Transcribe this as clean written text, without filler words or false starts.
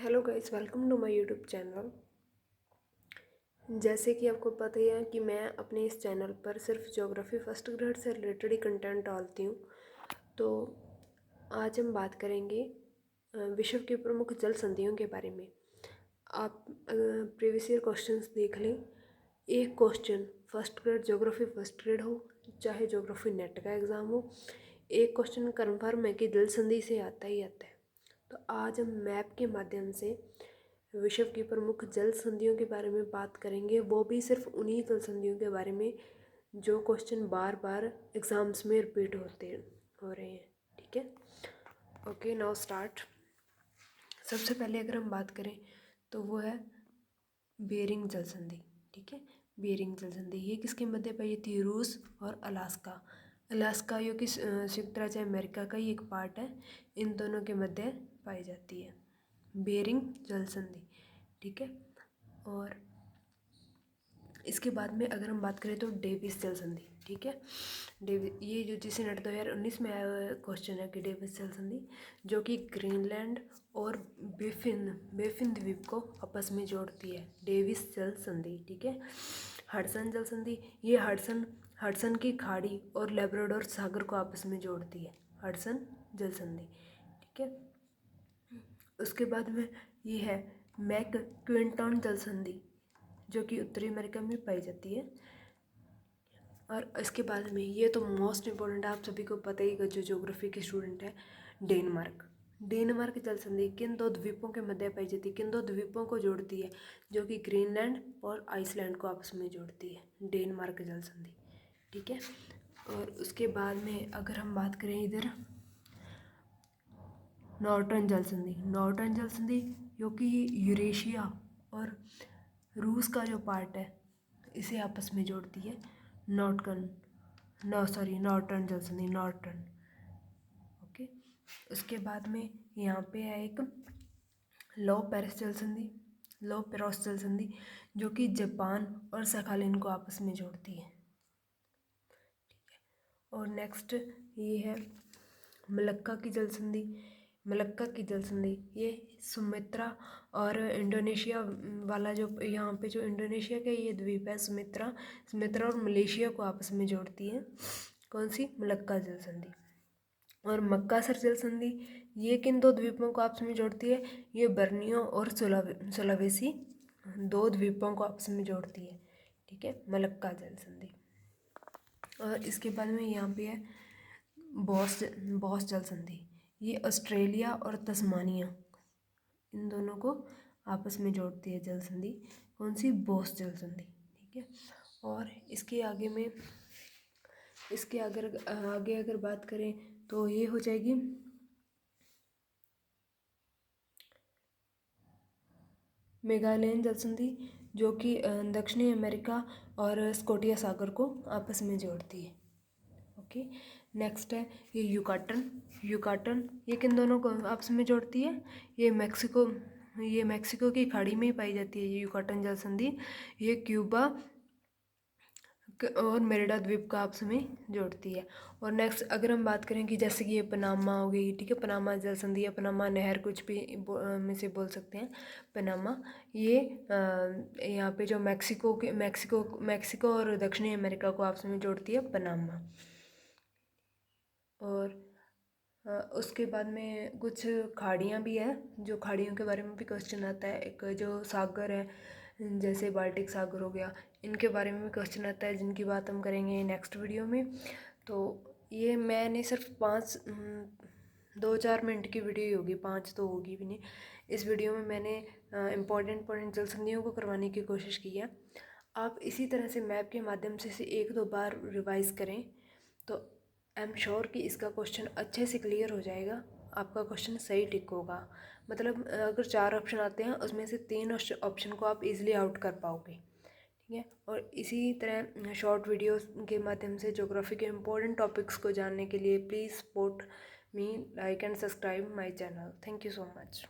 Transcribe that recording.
Hello guys, welcome to my YouTube channel. जैसे कि आपको पता ही है कि मैं अपने इस चैनल पर सिर्फ ज्योग्राफी फर्स्ट ग्रेड से रिलेटेड ही कंटेंट डालती हूँ। तो आज हम बात करेंगे विश्व की प्रमुख जल संधियों के बारे में। आप प्रीवियस ईयर क्वेश्चंस देख लें। एक question first grade geography first grade हो, चाहे ज्योग्राफी नेट का एग्ज़ाम हो, एक क्वेश्चन कन्फर्म है कि जल संधि से आता ही आता है। तो आज हम मैप के माध्यम से विश्व की प्रमुख जल संधियों के बारे में बात करेंगे, वो भी सिर्फ उन्हीं जल संधियों के बारे में जो क्वेश्चन बार बार एग्जाम्स में रिपीट हो रहे हैं। ठीक है, ओके, नाउ स्टार्ट। सबसे पहले अगर हम बात करें तो वो है बेरिंग जल संधि। ठीक है, बेरिंग जल संधि ये किसके मध्य पाई जाती है? रूस और अलास्का। अलास्का जो कि संयुक्त राज्य अमेरिका का ही एक पार्ट है, इन दोनों के मध्य पाई जाती है बेरिंग जल संधि। ठीक है, और इसके बाद में अगर हम बात करें तो डेविस जल संधि। ठीक है, ये जो जिसे नेट 2019 में आया हुआ क्वेश्चन है कि डेविस जल संधि जो कि ग्रीनलैंड और बेफिन द्वीप को आपस में जोड़ती है, डेविस जल संधि। ठीक है, हडसन जल संधि ये हडसन की खाड़ी और लेब्राडोर सागर को आपस में जोड़ती है, हडसन जल संधि। ठीक है, उसके बाद में ये है मैक क्विंटन जल संधि जो कि उत्तरी अमेरिका में पाई जाती है। और इसके बाद में ये तो मोस्ट इम्पोर्टेंट आप सभी को पता ही, जो ज्योग्राफी के स्टूडेंट है, डेनमार्क जल संधि किन दो द्वीपों के मध्य पाई जाती है, किन दो द्वीपों को जोड़ती है, जो कि ग्रीनलैंड और आइसलैंड को आपस में जोड़ती है, डेनमार्क जल संधि। ठीक है, और उसके बाद में अगर हम बात करें इधर नॉर्टर्न जल संधि जो कि यूरेशिया और रूस का जो पार्ट है इसे आपस में जोड़ती है, नॉर्टर्न जल संधि, नॉर्टर्न। ओके, उसके बाद में यहाँ पे है एक लो पेरिस जल संधि जो कि जापान और सखालिन को आपस में जोड़ती है। ठीक है, और नेक्स्ट ये है मलक्का की जल संधि ये सुमित्रा और इंडोनेशिया वाला जो यहाँ पे जो इंडोनेशिया का ये द्वीप है सुमित्रा और मलेशिया को आपस में जोड़ती है, कौन सी? मलक्का जल संधि। और मक्कासर जल संधि ये किन दो द्वीपों को आपस में जोड़ती है? ये बर्नियो और सुलावेसी दो द्वीपों को आपस में जोड़ती है। ठीक है, मलक्का जल संधि। और इसके बाद में यहाँ पे है बॉस जल संधि, ये ऑस्ट्रेलिया और तस्मानिया इन दोनों को आपस में जोड़ती है जल संधि, कौन सी? बॉस जल संधि। ठीक है, और इसके आगे अगर बात करें तो ये हो जाएगी मेगालेनियन जल संधि जो कि दक्षिणी अमेरिका और स्कॉटिया सागर को आपस में जोड़ती है। ओके, नेक्स्ट है ये युकाटन ये किन दोनों को आपस में जोड़ती है? ये मैक्सिको की खाड़ी में ही पाई जाती है, ये युकाटन जल संधि। ये क्यूबा और मेरिडा द्वीप का आपस में जोड़ती है। और नेक्स्ट अगर हम बात करें कि जैसे कि ये पनामा हो गई, ठीक है, पनामा जल संधि या पनामा नहर कुछ भी में से बोल सकते हैं, पनामा ये यहाँ पे जो मैक्सिको और दक्षिणी अमेरिका को आपस में जोड़ती है, पनामा। और उसके बाद में कुछ खाड़ियाँ भी हैं, जो खाड़ियों के बारे में भी क्वेश्चन आता है। एक जो सागर है जैसे बाल्टिक सागर हो गया, इनके बारे में भी क्वेश्चन आता है, जिनकी बात हम करेंगे नेक्स्ट वीडियो में। तो ये मैंने सिर्फ 2-4 मिनट की वीडियो ही होगी, 5 तो होगी भी नहीं। इस वीडियो में मैंने इम्पोर्टेंट जल संधियों को करवाने की कोशिश की है। आप इसी तरह से मैप के माध्यम से 1-2 बार रिवाइज़ करें तो आई एम श्योर कि इसका क्वेश्चन अच्छे से क्लियर हो जाएगा, आपका क्वेश्चन सही टिक होगा। मतलब अगर 4 ऑप्शन आते हैं उसमें से 3 ऑप्शन को आप इजीली आउट कर पाओगे। ठीक है, और इसी तरह शॉर्ट वीडियोस के माध्यम से ज्योग्राफी के इम्पोर्टेंट टॉपिक्स को जानने के लिए please support me, like and subscribe my channel. Thank you so much.